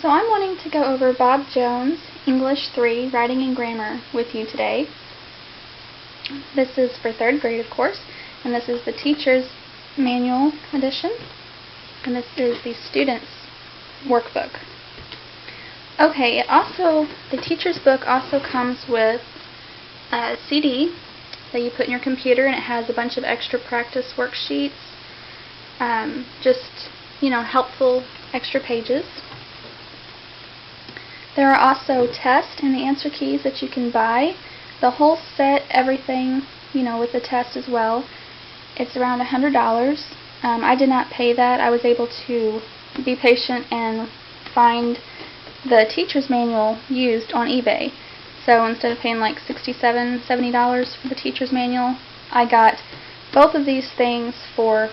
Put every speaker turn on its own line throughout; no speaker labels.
So I'm wanting to go over Bob Jones' English 3 Writing and Grammar with you today. This is for 3rd grade, of course, and this is the teacher's manual edition, and this is the student's workbook. Okay, the teacher's book also comes with a CD that you put in your computer, and it has a bunch of extra practice worksheets, helpful extra pages. There are also test and the answer keys that you can buy. The whole set, everything, with the test as well. It's around $100. I did not pay that. I was able to be patient and find the teacher's manual used on eBay. So instead of paying like $67, $70 for the teacher's manual, I got both of these things for, I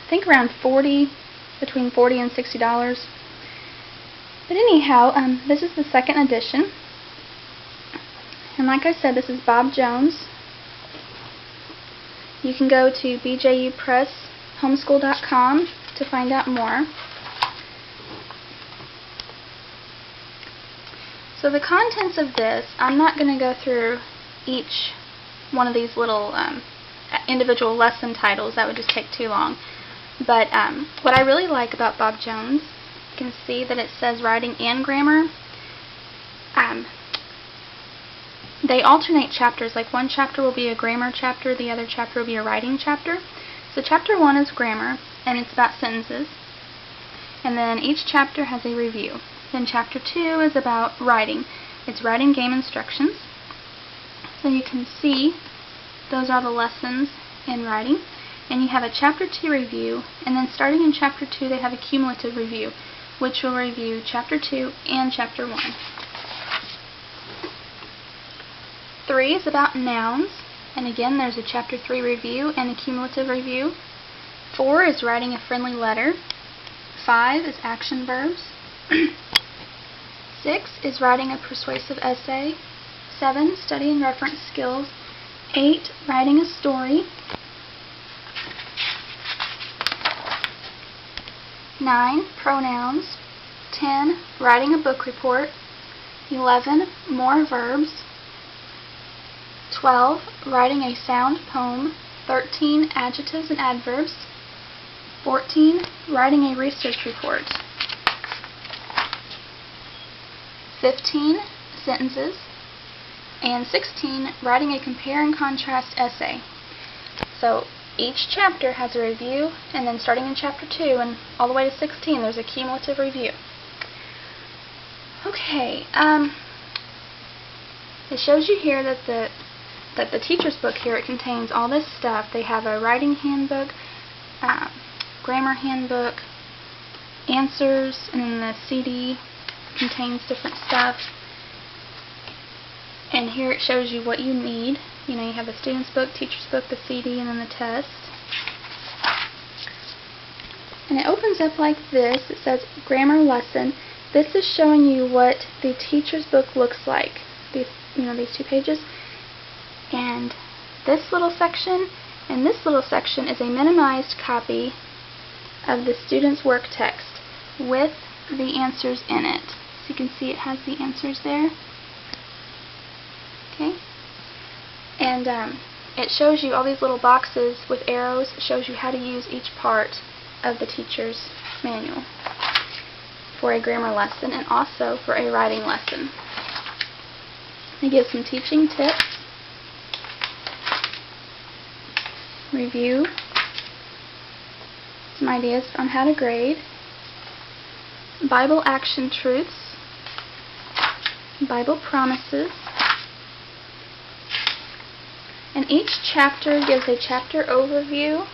think, around between $40 and $60. But anyhow, this is the 2nd edition. And like I said, this is Bob Jones. You can go to bjupresshomeschool.com to find out more. So the contents of this, I'm not going to go through each one of these little individual lesson titles. That would just take too long. But what I really like about Bob Jones, you can see that it says writing and grammar. They alternate chapters. Like one chapter will be a grammar chapter, the other chapter will be a writing chapter. So chapter 1 is grammar, and it's about sentences. And then each chapter has a review. Then chapter 2 is about writing. It's writing game instructions. So you can see those are the lessons in writing. And you have a chapter 2 review, and then starting in chapter 2 they have a cumulative review, which will review chapter 2 and chapter 1. 3 is about nouns, and again there's a chapter 3 review and a cumulative review. 4 is writing a friendly letter. 5 is action verbs. 6 is writing a persuasive essay. 7, study and reference skills. 8, writing a story. 9, pronouns. 10, writing a book report. 11, more verbs. 12, writing a sound poem. 13, adjectives and adverbs. 14, writing a research report. 15, sentences. And 16, writing a compare and contrast essay. So each chapter has a review, and then starting in chapter 2 and all the way to 16 there's a cumulative review. Okay, it shows you here that the teacher's book here, it contains all this stuff. They have a writing handbook, grammar handbook, answers, and then the CD contains different stuff. And here it shows you what you need. You have the student's book, teacher's book, the CD, and then the test. And it opens up like this. It says grammar lesson. This is showing you what the teacher's book looks like. These 2 pages. And this little section and this little section is a minimized copy of the student's work text with the answers in it. So you can see it has the answers there. Okay. And it shows you all these little boxes with arrows. It shows you how to use each part of the teacher's manual for a grammar lesson and also for a writing lesson. It gives some teaching tips, review, some ideas on how to grade, Bible action truths, Bible promises, and each chapter gives a chapter overview.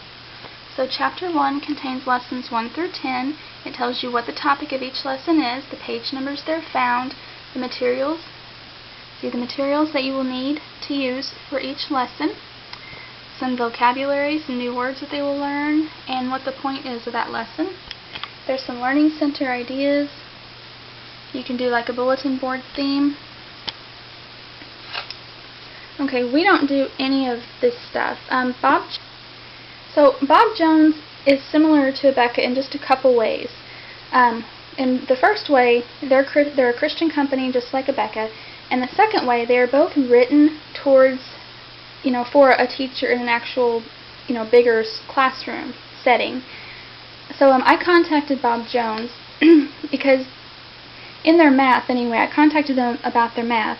So chapter 1 contains lessons 1 through 10. It tells you what the topic of each lesson is, the page numbers they're found, the materials. See the materials that you will need to use for each lesson, some vocabulary, some new words that they will learn, and what the point is of that lesson. There's some learning center ideas. You can do like a bulletin board theme. Okay, we don't do any of this stuff. Bob Jones is similar to Becca in just a couple ways. in the first way, they're a Christian company just like Abeka, and the second way, they are both written towards, for a teacher in an actual, bigger classroom setting. So I contacted Bob Jones because in their math, anyway, I contacted them about their math,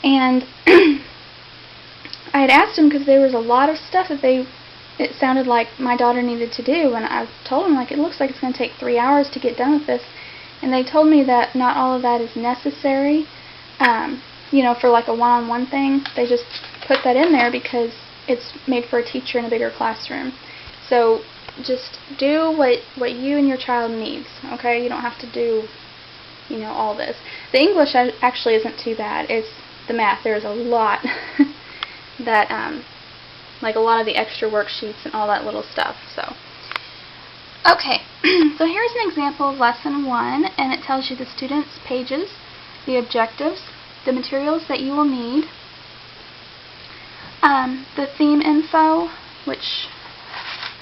and I had asked them because there was a lot of stuff that it sounded like my daughter needed to do, and I told them, like, it looks like it's going to take 3 hours to get done with this, and they told me that not all of that is necessary, for like a one-on-one thing. They just put that in there because it's made for a teacher in a bigger classroom. So just do what you and your child needs, okay? You don't have to do, all this. The English actually isn't too bad. It's the math. There's a lot that, like a lot of the extra worksheets and all that little stuff. So, okay, so here's an example of lesson 1, and it tells you the students' pages, the objectives, the materials that you will need, the theme info, which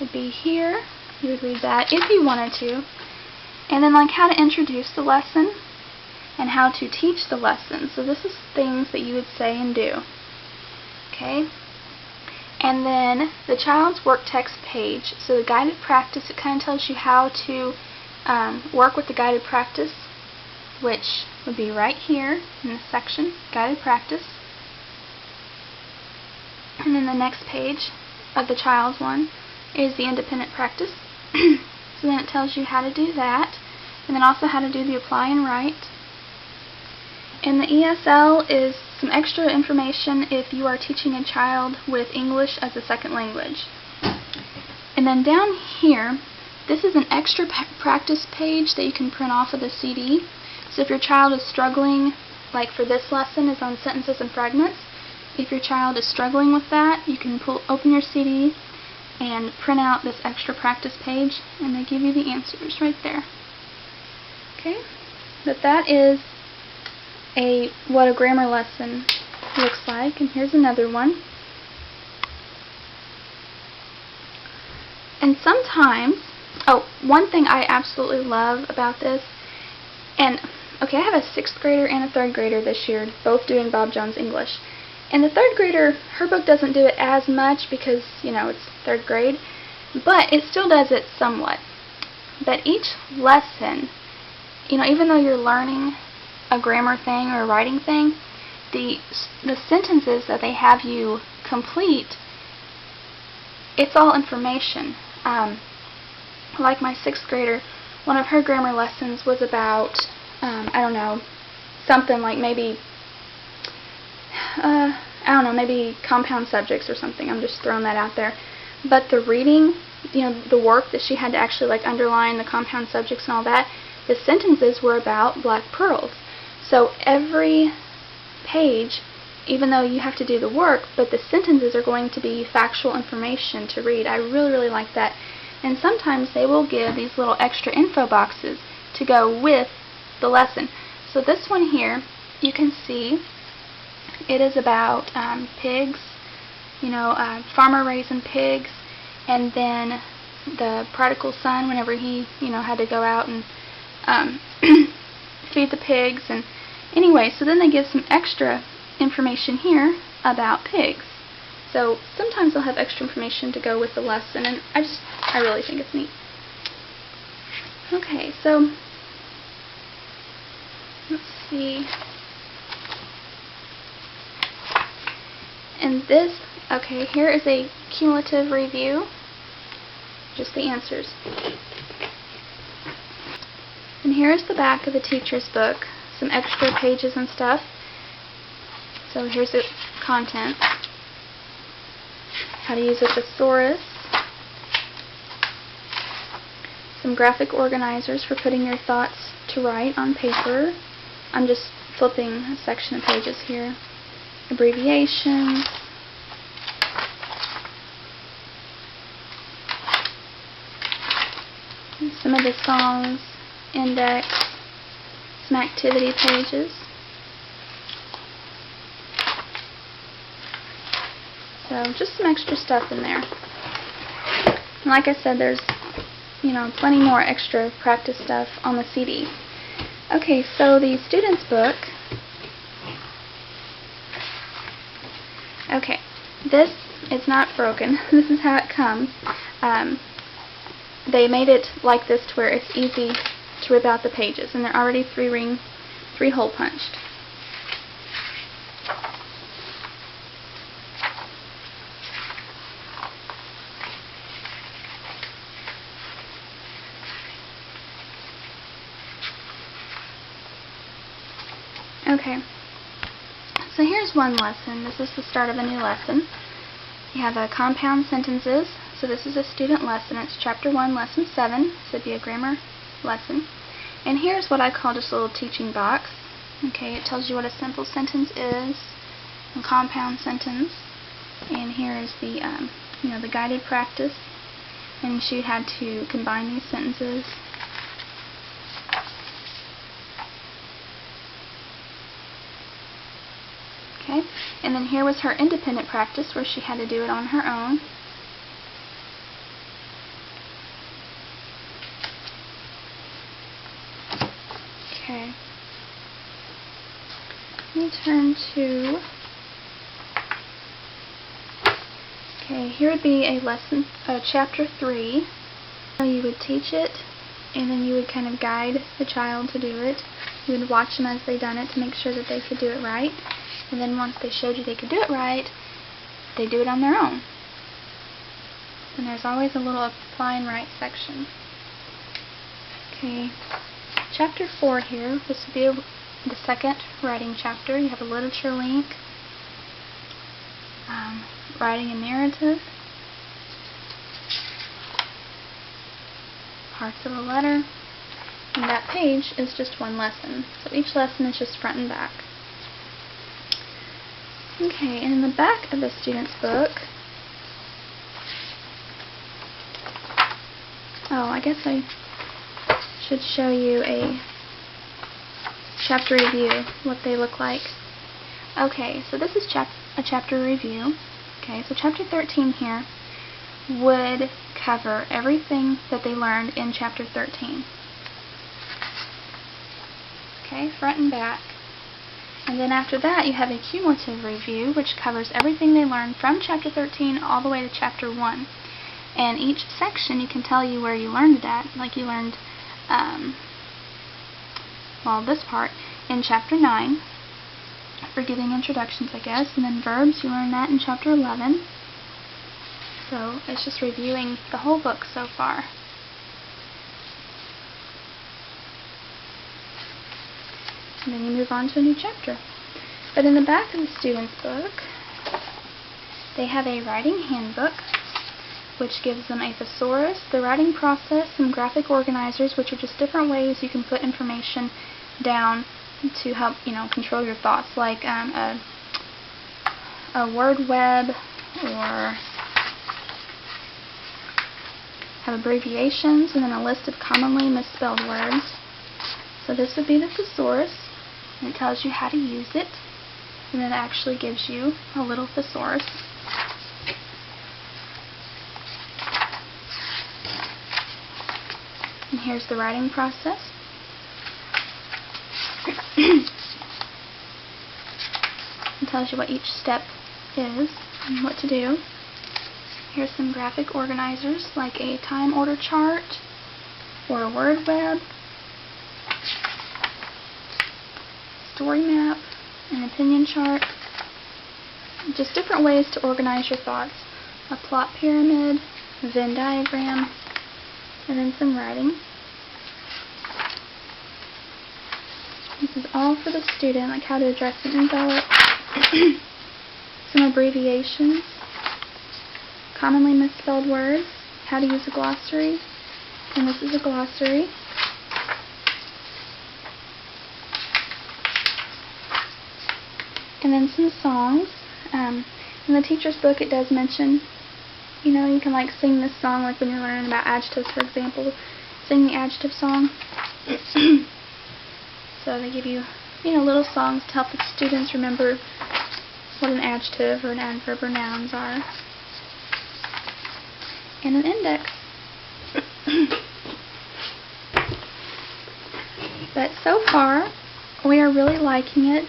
would be here. You would read that if you wanted to, and then like how to introduce the lesson and how to teach the lesson. So this is things that you would say and do. Okay. And then the child's work text page. So the guided practice, it kind of tells you how to work with the guided practice, which would be right here in this section, guided practice. And then the next page of the child's one is the independent practice. So then it tells you how to do that, and then also how to do the apply and write. And the ESL is some extra information if you are teaching a child with English as a second language. And then down here, this is an extra practice page that you can print off of the CD. So if your child is struggling, like for this lesson is on sentences and fragments, if your child is struggling with that, you can open your CD and print out this extra practice page, and they give you the answers right there. Okay, but that is what a grammar lesson looks like, and here's another one. And sometimes, one thing I absolutely love about this, and okay, I have a 6th grader and a 3rd grader this year, both doing Bob Jones English. And the 3rd grader, her book doesn't do it as much because, it's 3rd grade, but it still does it somewhat. But each lesson, even though you're learning a grammar thing or a writing thing, the sentences that they have you complete, it's all information. Like my 6th grader, one of her grammar lessons was about, something like maybe maybe compound subjects or something. I'm just throwing that out there. But the reading, the work that she had to actually like underline the compound subjects and all that, the sentences were about black pearls. So every page, even though you have to do the work, but the sentences are going to be factual information to read. I really, really like that. And sometimes they will give these little extra info boxes to go with the lesson. So this one here, you can see it is about pigs, farmer raising pigs, and then the prodigal son whenever he, had to go out and feed the pigs. And anyway, so then they give some extra information here about pigs. So sometimes they'll have extra information to go with the lesson, and I really think it's neat. Okay, so let's see. And this, okay, here is a cumulative review, just the answers. And here is the back of the teacher's book, some extra pages and stuff. So here's the content. How to use a thesaurus. Some graphic organizers for putting your thoughts to write on paper. I'm just flipping a section of pages here. Abbreviations. And some of the songs, index, some activity pages. So just some extra stuff in there. And like I said, there's plenty more extra practice stuff on the CD. Okay, so the student's book. Okay, this is not broken. This is how it comes. They made it like this to where it's easy to rip out the pages, and they're already 3-hole punched. Okay, so here's one lesson. This is the start of a new lesson. You have compound sentences. So this is a student lesson. It's Chapter 1, Lesson 7. So it'd be a grammar lesson. And here's what I call just a little teaching box. Okay, it tells you what a simple sentence is, a compound sentence. And here is the, the guided practice. And she had to combine these sentences. Okay, and then here was her independent practice where she had to do it on her own. Okay, let me turn to, here would be a lesson, Chapter 3. You would teach it, and then you would kind of guide the child to do it. You would watch them as they done it to make sure that they could do it right. And then once they showed you they could do it right, they do it on their own. And there's always a little apply and write section. Okay, Chapter 4 here, this would be the second writing chapter. You have a literature link, writing a narrative, parts of a letter, and that page is just one lesson. So each lesson is just front and back. Okay, and in the back of the student's book, I guess I should show you a chapter review, what they look like. Okay, so this is a chapter review. Okay, so Chapter 13 here would cover everything that they learned in Chapter 13. Okay, front and back. And then after that, you have a cumulative review, which covers everything they learned from Chapter 13 all the way to Chapter 1. And each section, you can tell you where you learned it at. Like you learned, this part in Chapter 9, for giving introductions, I guess. And then verbs, you learned that in Chapter 11. So it's just reviewing the whole book so far. And then you move on to a new chapter. But in the back of the student's book, they have a writing handbook, which gives them a thesaurus, the writing process, some graphic organizers, which are just different ways you can put information down to help, control your thoughts, like a word web, or have abbreviations, and then a list of commonly misspelled words. So this would be the thesaurus. And it tells you how to use it, and it actually gives you a little thesaurus. And here's the writing process. It tells you what each step is and what to do. Here's some graphic organizers, like a time order chart or a word web, story map, an opinion chart, just different ways to organize your thoughts. A plot pyramid, a Venn diagram, and then some writing. This is all for the student, like how to address an envelope, some abbreviations, commonly misspelled words, how to use a glossary, and this is a glossary. And then some songs. In the teacher's book it does mention, you can like sing this song, like when you're learning about adjectives, for example, sing the adjective song. So they give you, little songs to help the students remember what an adjective or an adverb or nouns are. And an index. But so far, we are really liking it.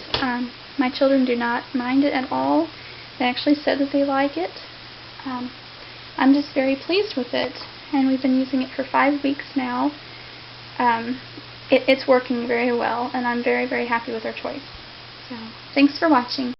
My children do not mind it at all. They actually said that they like it. I'm just very pleased with it, and we've been using it for 5 weeks now. It's working very well, and I'm very, very happy with our choice. So, thanks for watching.